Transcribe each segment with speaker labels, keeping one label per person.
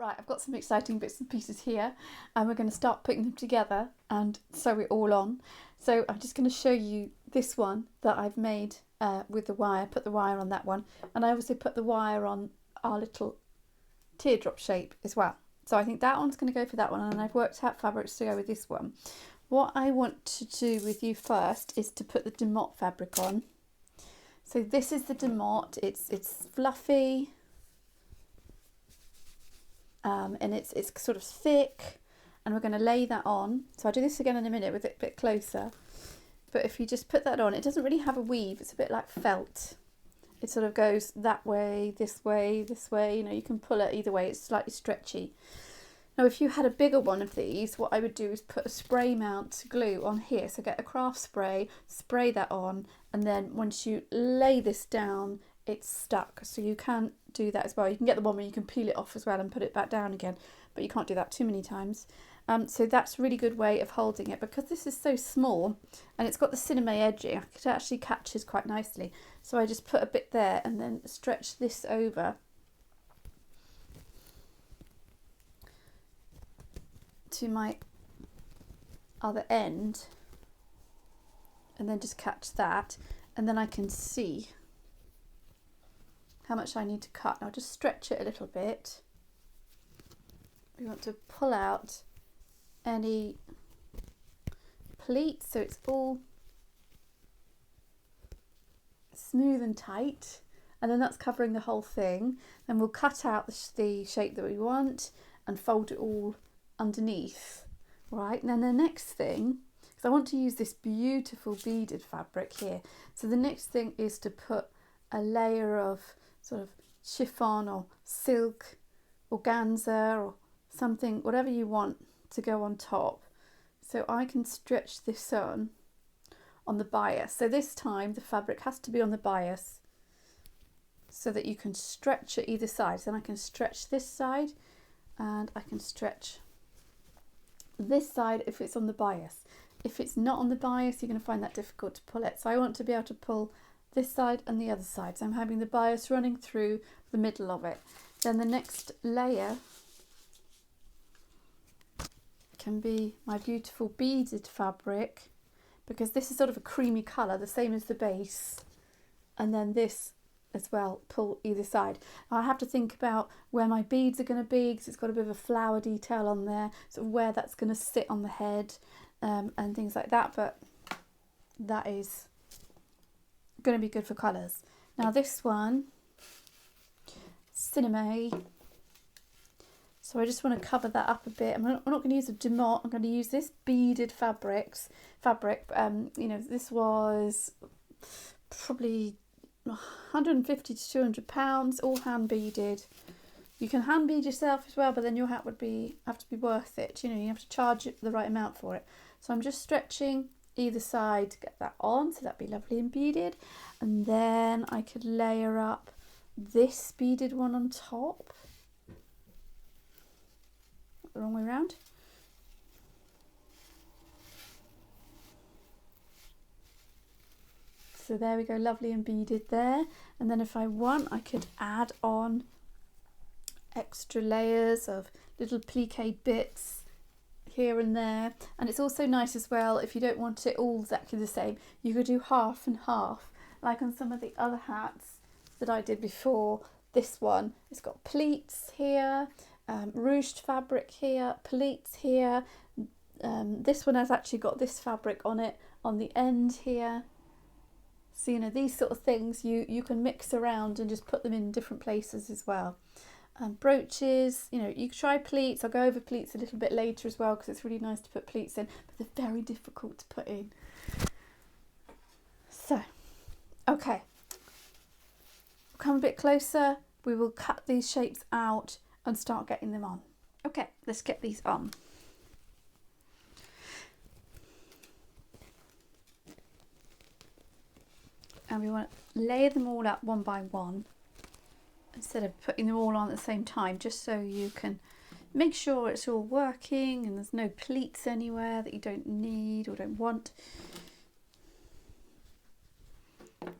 Speaker 1: Right, I've got some exciting bits and pieces here, and we're going to start putting them together and sew it all on. So I'm just going to show you this one that I've made with the wire, put the wire on that one, and I also put the wire on our little teardrop shape as well. So I think that one's going to go for that one, and I've worked out fabrics to go with this one. What I want to do with you first is to put the demotte fabric on. So this is the demotte, it's fluffy, and it's sort of thick, and we're going to lay that on. So I'll do this again in a minute with it a bit closer. But if you just put that on, it doesn't really have a weave, it's a bit like felt. It sort of goes that way, this way, this way, you know, you can pull it either way, it's slightly stretchy. Now if you had a bigger one of these, what I would do is put a spray mount glue on here. So get a craft spray, spray that on, and then once you lay this down, it's stuck. So you can do that as well. You can get the one where you can peel it off as well and put it back down again, but you can't do that too many times. So that's a really good way of holding it, because this is so small and it's got the cinema edging. It actually catches quite nicely. So I just put a bit there and then stretch this over to my other end, and then just catch that, and then I can see how much I need to cut. Now just stretch it a little bit. We want to pull out any pleats so it's all smooth and tight, and then that's covering the whole thing. Then we'll cut out the shape that we want and fold it all underneath. Right, and then the next thing, because I want to use this beautiful beaded fabric here, so the next thing is to put a layer of sort of chiffon or silk, organza or something, whatever you want to go on top. So I can stretch this on the bias. So this time the fabric has to be on the bias so that you can stretch it either side. So then I can stretch this side and I can stretch this side if it's on the bias. If it's not on the bias, you're going to find that difficult to pull it. So I want to be able to pull this side and the other side. So I'm having the bias running through the middle of it. Then the next layer can be my beautiful beaded fabric, because this is sort of a creamy colour, the same as the base, and then this as well, pull either side. Now I have to think about where my beads are going to be, because it's got a bit of a flower detail on there, sort of where that's going to sit on the head, and things like that, but that is going to be good for colours. Now this one, Cinnamon. So I just want to cover that up a bit. I'm not going to use a demotte. I'm going to use this beaded fabric. You know, this was probably 150 to 200 pounds, all hand beaded. You can hand bead yourself as well, but then your hat would have to be worth it. You know, you have to charge it the right amount for it. So I'm just stretching either side to get that on, so that'd be lovely and beaded. And then I could layer up this beaded one on top. The wrong way around. So there we go, lovely and beaded there. And then if I want, I could add on extra layers of little plique bits here and there. And it's also nice as well, if you don't want it all exactly the same, you could do half and half, like on some of the other hats that I did before. This one, it's got pleats here, ruched fabric here, pleats here. This one has actually got this fabric on it on the end here. So, you know, these sort of things you can mix around and just put them in different places as well. Brooches, you know, you can try pleats. I'll go over pleats a little bit later as well, because it's really nice to put pleats in, but they're very difficult to put in. So, okay, we'll come a bit closer. We will cut these shapes out and start getting them on. Okay, let's get these on. And we want to layer them all up one by one, instead of putting them all on at the same time, just so you can make sure it's all working and there's no pleats anywhere that you don't need or don't want.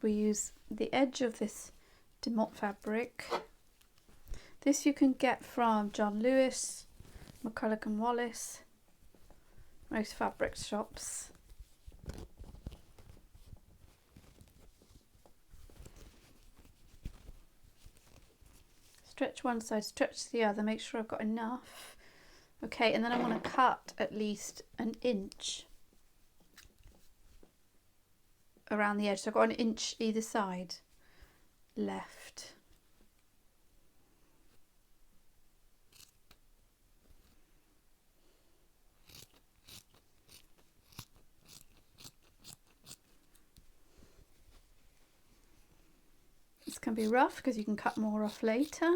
Speaker 1: We use the edge of this demotte fabric This you can get from John Lewis, McCulloch and Wallace, most fabric shops. Stretch one side, stretch the other, make sure I've got enough. Okay, and then I want to cut at least an inch around the edge. So I've got an inch either side left. This can be rough because you can cut more off later.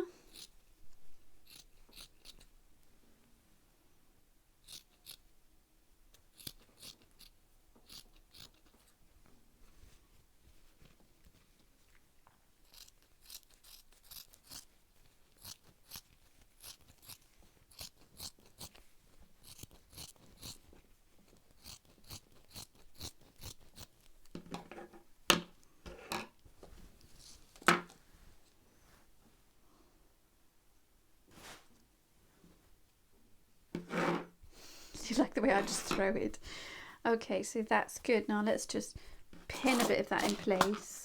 Speaker 1: You like the way I just throw it? Okay, so that's good. Now let's just pin a bit of that in place.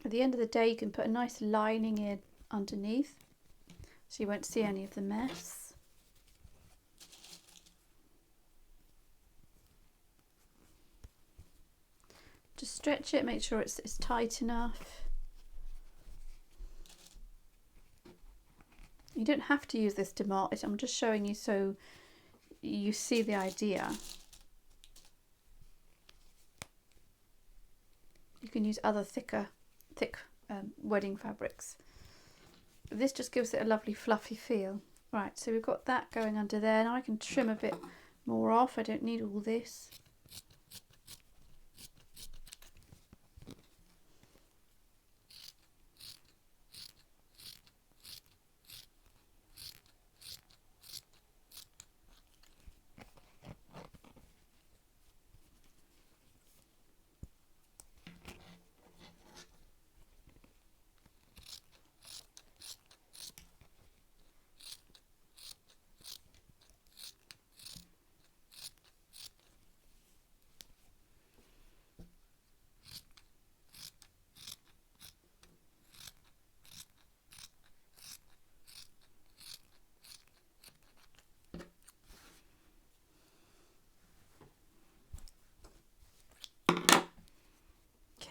Speaker 1: At the end of the day, you can put a nice lining in underneath so you won't see any of the mess. Just stretch it, make sure it's tight enough. You don't have to use this demotte, I'm just showing you so you see the idea. You can use other thick wedding fabrics. But this just gives it a lovely fluffy feel. Right, so we've got that going under there. Now I can trim a bit more off. I don't need all this.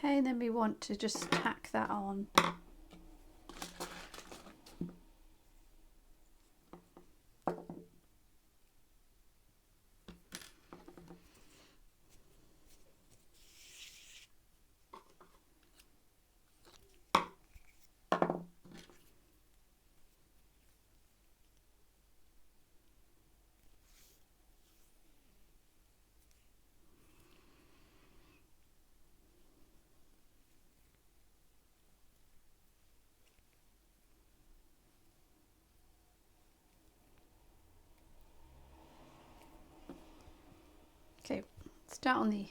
Speaker 1: Okay, and then we want to just tack that on. Okay, start on the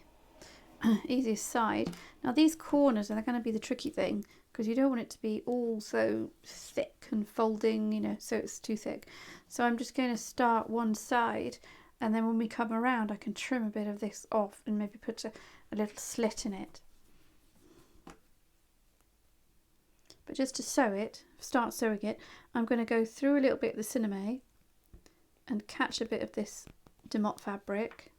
Speaker 1: easiest side. Now these corners are going to be the tricky thing because you don't want it to be all so thick and folding, you know, so it's too thick. So I'm just going to start one side, and then when we come around I can trim a bit of this off and maybe put a little slit in it. But just to sew it, start sewing it, I'm going to go through a little bit of the cinnamon and catch a bit of this demotte fabric.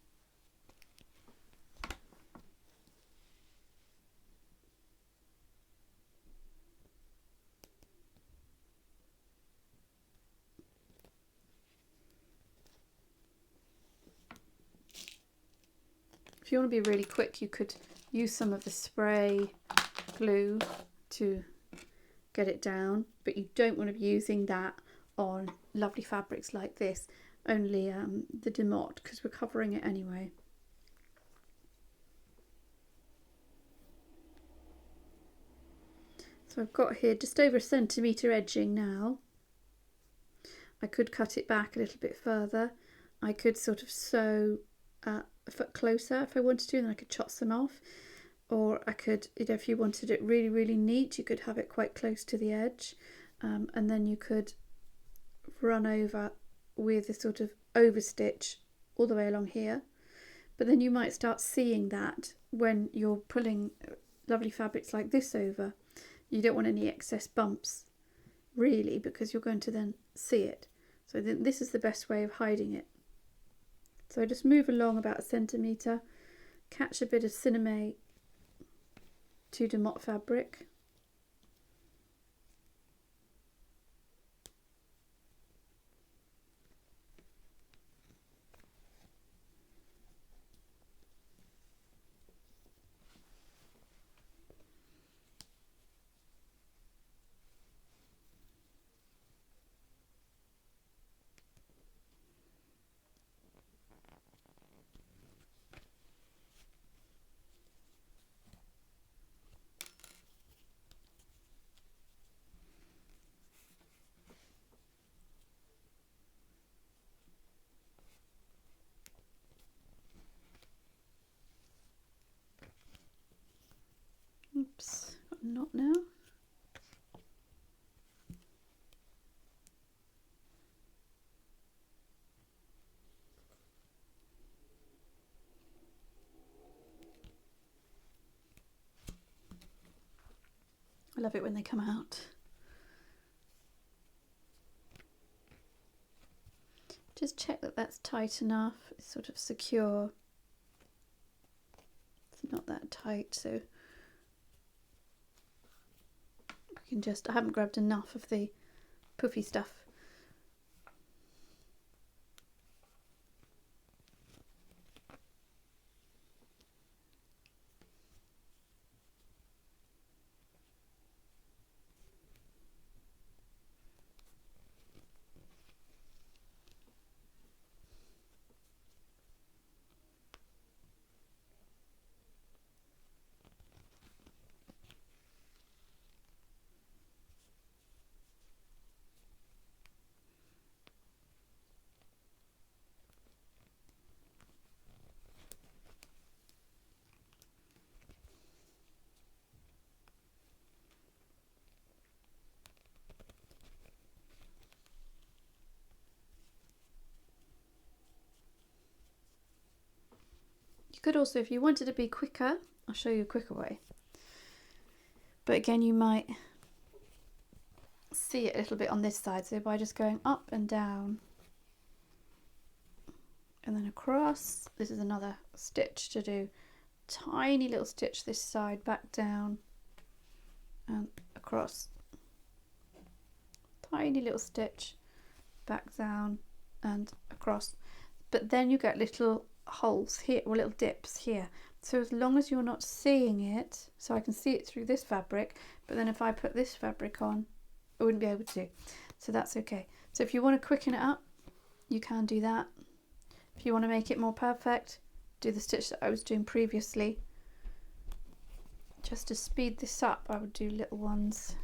Speaker 1: If you want to be really quick, you could use some of the spray glue to get it down, but you don't want to be using that on lovely fabrics like this, only the Demotte, because we're covering it anyway. So I've got here just over a centimetre edging now. I could cut it back a little bit further. I could sort of sew a foot closer if I wanted to, and then I could chop some off. Or I could, you know, if you wanted it really, really neat, you could have it quite close to the edge. And then you could run over with a sort of overstitch all the way along here. But then you might start seeing that when you're pulling lovely fabrics like this over. You don't want any excess bumps, really, because you're going to then see it. So then this is the best way of hiding it. So I just move along about a centimetre, catch a bit of Cinnamay 2 Demotte fabric. Oops, got a knot now. I love it when they come out. Just check that that's tight enough, it's sort of secure. It's not that tight, so I can just, I haven't grabbed enough of the puffy stuff. You could also, if you wanted to be quicker, I'll show you a quicker way. But again, you might see it a little bit on this side, so by just going up and down and then across, this is another stitch to do. Tiny little stitch this side, back down and across. Tiny little stitch, back down and across. But then you get little holes here, or little dips here. So as long as you're not seeing it, so I can see it through this fabric, but then if I put this fabric on, I wouldn't be able to. So that's okay. So if you want to quicken it up, you can do that. If you want to make it more perfect, do the stitch that I was doing previously. Just to speed this up, I would do little ones.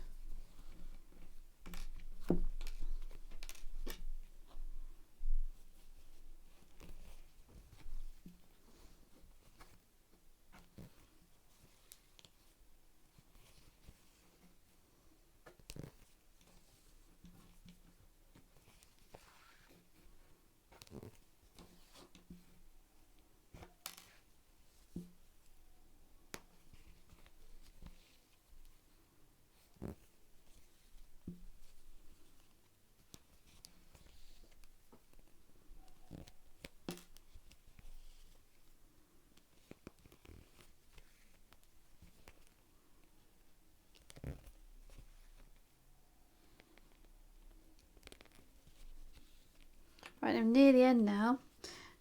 Speaker 1: Right, I'm near the end now,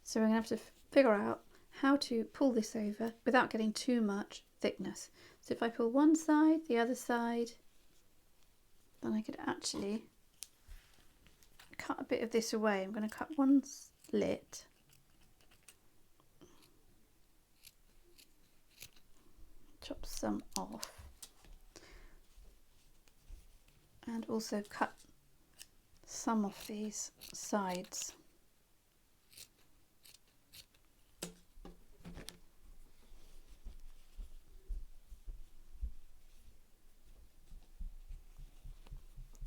Speaker 1: so we're going to have to figure out how to pull this over without getting too much thickness. So if I pull one side, the other side, then I could actually cut a bit of this away. I'm going to cut one slit. Chop some off. And also cut some of these sides.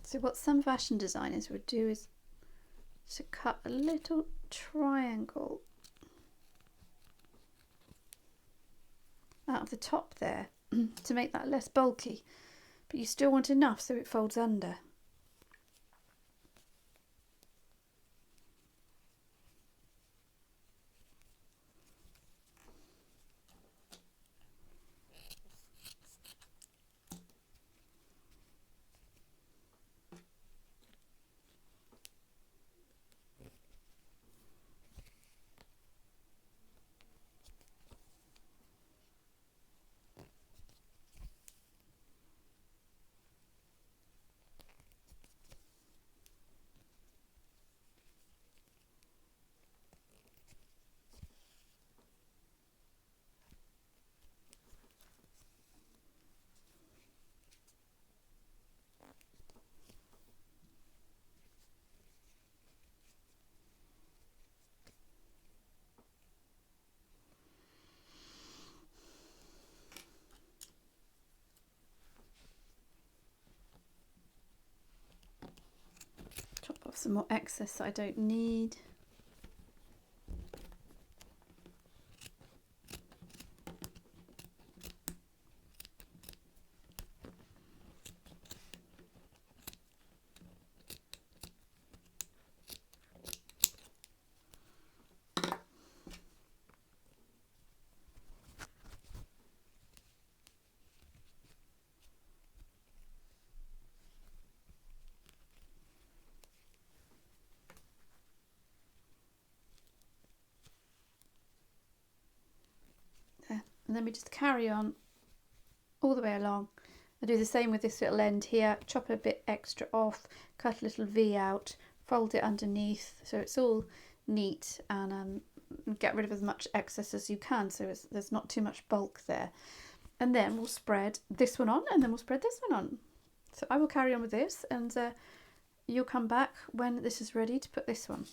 Speaker 1: So what some fashion designers would do is to cut a little triangle out of the top there to make that less bulky, but you still want enough so it folds under. Chop off some more excess I don't need. And then we just carry on all the way along. I do the same with this little end here, chop a bit extra off, cut a little V out, fold it underneath so it's all neat, and get rid of as much excess as you can so there's not too much bulk there. And then we'll spread this one on, and then we'll spread this one on. So I will carry on with this, and you'll come back when this is ready to put this one.